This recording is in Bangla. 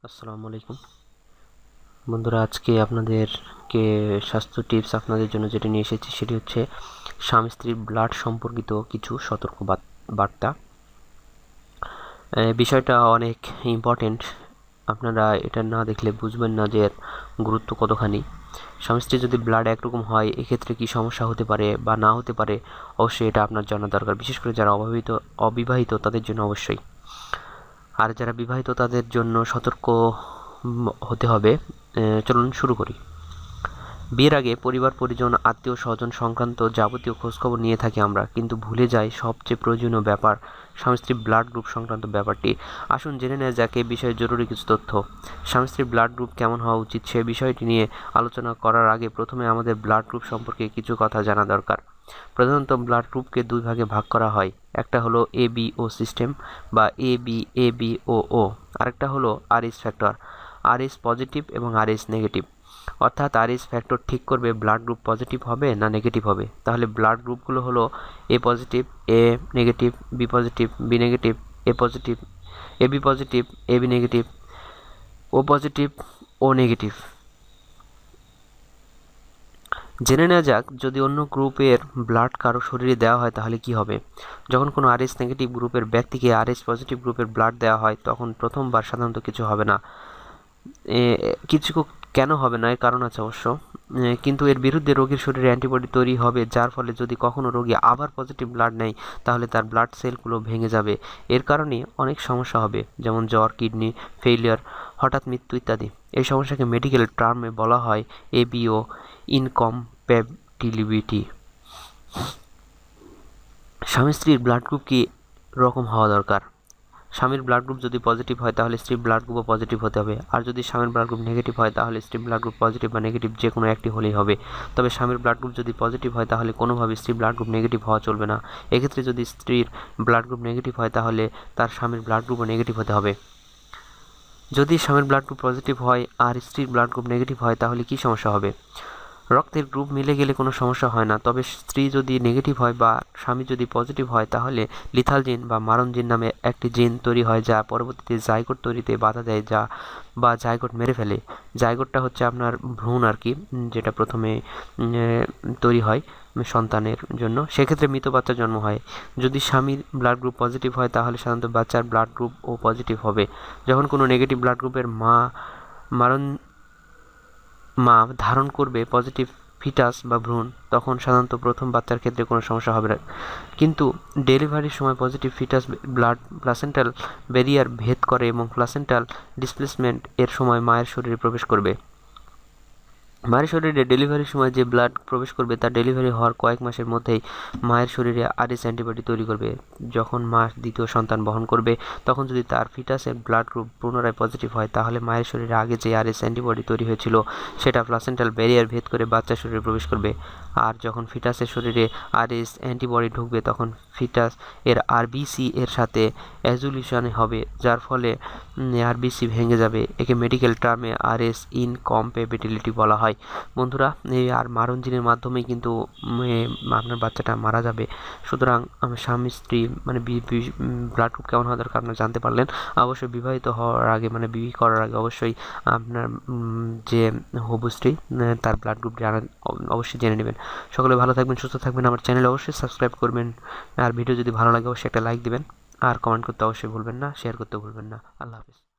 আসসালামু আলাইকুম বন্ধুরা, আজকে আপনাদেরকে স্বাস্থ্য টিপস আপনাদের জন্য যেটা নিয়ে এসেছি সেটি হচ্ছে স্বামী স্ত্রীর ব্লাড সম্পর্কিত কিছু সতর্ক বার্তা। বিষয়টা অনেক ইম্পর্টেন্ট। আপনারা এটা না দেখলে বুঝবেন না যে এর গুরুত্ব কতখানি। স্বামী স্ত্রী যদি ব্লাড একরকম হয় এক্ষেত্রে কি সমস্যা হতে পারে বা না হতে পারে, অবশ্যই এটা আপনার জানা দরকার। বিশেষ করে যারা অবিবাহিত তাদের জন্য অবশ্যই, আর যারা বিবাহিত তাদের জন্য সতর্ক হতে হবে। চলুন শুরু করি। বিয়ের আগে পরিবার পরিজন আত্মীয় স্বজন সংক্রান্ত যাবতীয় খোঁজখবর নিয়ে থাকি আমরা, কিন্তু ভুলে যাই সবচেয়ে প্রয়োজনীয় ব্যাপার, স্বামী স্ত্রীর ব্লাড গ্রুপ সংক্রান্ত ব্যাপারটি। আসুন জেনে নেওয়া যাক এই বিষয়ে জরুরি কিছু তথ্য। স্বামী স্ত্রীর ব্লাড গ্রুপ কেমন হওয়া উচিত সে বিষয়টি নিয়ে আলোচনা করার আগে প্রথমে আমাদের ব্লাড গ্রুপ সম্পর্কে কিছু কথা জানা দরকার। প্রধানত ব্লাড গ্রুপকে দুই ভাগে ভাগ করা হয়। একটা হলো এ বি ও সিস্টেম বা এ বি ও, আরেকটা হলো আর এস ফ্যাক্টর, আর এস পজিটিভ এবং আর এস নেগেটিভ। অর্থাৎ আর এস ফ্যাক্টর ঠিক করবে ব্লাড গ্রুপ পজিটিভ হবে না নেগেটিভ হবে। তাহলে ব্লাড গ্রুপগুলো হলো A positive, A negative, B positive, B negative, A positive, A B positive, A B negative, O positive, O negative. জেনে নেওয়া যাক, যদি অন্য গ্রুপের ব্লাড কারো শরীরে দেওয়া হয় তাহলে কি হবে। যখন কোনো আর এস নেগেটিভ গ্রুপের ব্যক্তিকে আর এস পজিটিভ গ্রুপের ব্লাড দেওয়া হয় তখন প্রথমবার সাধারণত কিছু হবে না। কিছু কেন হবে না এর কারণ আছে অবশ্য, কিন্তু এর বিরুদ্ধে রোগীর শরীরে অ্যান্টিবডি তৈরি হবে, যার ফলে যদি কখনো রোগী আবার পজিটিভ ব্লাড নেয় তাহলে তার ব্লাড সেলগুলো ভেঙে যাবে। এর কারণে অনেক সমস্যা হবে, যেমন জ্বর, কিডনি ফেইলিয়ার, হঠাৎ মৃত্যু ইত্যাদি। এই সমস্যাকে মেডিকেল টার্মে বলা হয় এবিও, ইনকম্প্যাটিবিলিটি। স্বামী স্ত্রীর ব্লাড গ্রুপ কি রকম হওয়া দরকার। স্বামীর ব্লাড গ্রুপ যদি পজিটিভ হয় তাহলে স্ত্রীর ব্লাড গ্রুপও পজিটিভ হতে হবে, আর যদি স্বামীর ব্লাড গ্রুপ নেগেটিভ হয় তাহলে স্ত্রীর ব্লাড গ্রুপ পজিটিভ বা নেগেটিভ যে কোনো একটি হলেই হবে। তবে স্বামীর ব্লাড গ্রুপ যদি পজিটিভ হয় তাহলে কোনোভাবে স্ত্রীর ব্লাড গ্রুপ নেগেটিভ হওয়া চলবে না। এক্ষেত্রে যদি স্ত্রীর ব্লাড গ্রুপ নেগেটিভ হয় তাহলে তার স্বামীর ব্লাড গ্রুপও নেগেটিভ হতে হবে। যদি স্বামীর ব্লাড গ্রুপ পজিটিভ হয় আর স্ত্রীর ব্লাড গ্রুপ নেগেটিভ হয় তাহলে কি সমস্যা হবে। রক্তের গ্রুপ মিলে গেলে কোনো সমস্যা হয় না, তবে স্ত্রী যদি নেগেটিভ হয় বা স্বামী যদি পজিটিভ হয় তাহলে লিথাল জিন বা মারণ জিন নামে একটি জিন তৈরি হয় যা পরবর্তীতে জাইগোট তৈরিতে বাধা দেয়, যা বা জাইগোট মেরে ফেলে। জাইগোটটা হচ্ছে আপনার ভ্রূণ আর কি, যেটা প্রথমে তৈরি হয় সন্তানের জন্য। সেক্ষেত্রে মৃত বাচ্চার জন্ম হয়। যদি স্বামীর ব্লাড গ্রুপ পজিটিভ হয় তাহলে সাধারণত বাচ্চার ব্লাড গ্রুপ ও পজিটিভ হবে। যখন কোনো নেগেটিভ ব্লাড গ্রুপের মারণ মা ধারণ করবে পজিটিভ ফিটাস বা ভ্রূণ, তখন সাধারণত প্রথম বাচ্চার ক্ষেত্রে কোনো সমস্যা হবে না, কিন্তু ডেলিভারির সময় positive fetus blood placental barrier ভেদ করে এবং প্লাসেন্টাল ডিসপ্লেসমেন্ট এর সময় মায়ের শরীরে প্রবেশ করবে। মায়ের শরীরে ডেলিভারির সময় যে ব্লাড প্রবেশ করবে তা ডেলিভারি হওয়ার কয়েক মাসের মধ্যেই মায়ের শরীরে আরএস অ্যান্টিবডি তৈরি করবে। যখন মা দ্বিতীয় সন্তান বহন করবে তখন যদি তার ফিটাসের ব্লাড গ্রুপ পুনরায় পজিটিভ হয় তাহলে মায়ের শরীরে আগে যে আরএস অ্যান্টিবডি তৈরি হয়েছিল সেটা প্লাসেন্টাল ব্যারিয়ার ভেদ করে বাচ্চার শরীরে প্রবেশ করবে। আর যখন ফিটাসের শরীরে আরএস অ্যান্টিবডি ঢুকবে তখন ফিটাস এর আরবিসি এর সাথে অ্যাজুলেশন হবে, যার ফলে আরবিসি ভেঙে যাবে। একে মেডিকেল টার্মে আরএস ইনকম্প্যাটিবিলিটি বলা হয়। বন্ধুরা, এই আর মারণ জিনের মাধ্যমেই কিন্তু আপনার বাচ্চাটা মারা যাবে। সুতরাং স্বামী স্ত্রী মানে ব্লাড গ্রুপ কেমন হওয়া দরকার আপনারা জানতে পারলেন। অবশ্যই বিবাহিত হওয়ার আগে মানে বিয়ে করার আগে অবশ্যই আপনার যে হবু স্ত্রী তার ব্লাড গ্রুপ জানা অবশ্যই জেনে নেবেন। সকলে ভালো থাকবেন, সুস্থ থাকবেন। আমার চ্যানেল অবশ্যই সাবস্ক্রাইব করবেন, আর ভিডিও যদি ভালো লাগে অবশ্যই একটা লাইক দিবেন, আর কমেন্ট করতে অবশ্যই ভুলবেন না, শেয়ার করতে ভুলবেন না। আল্লাহ হাফিজ।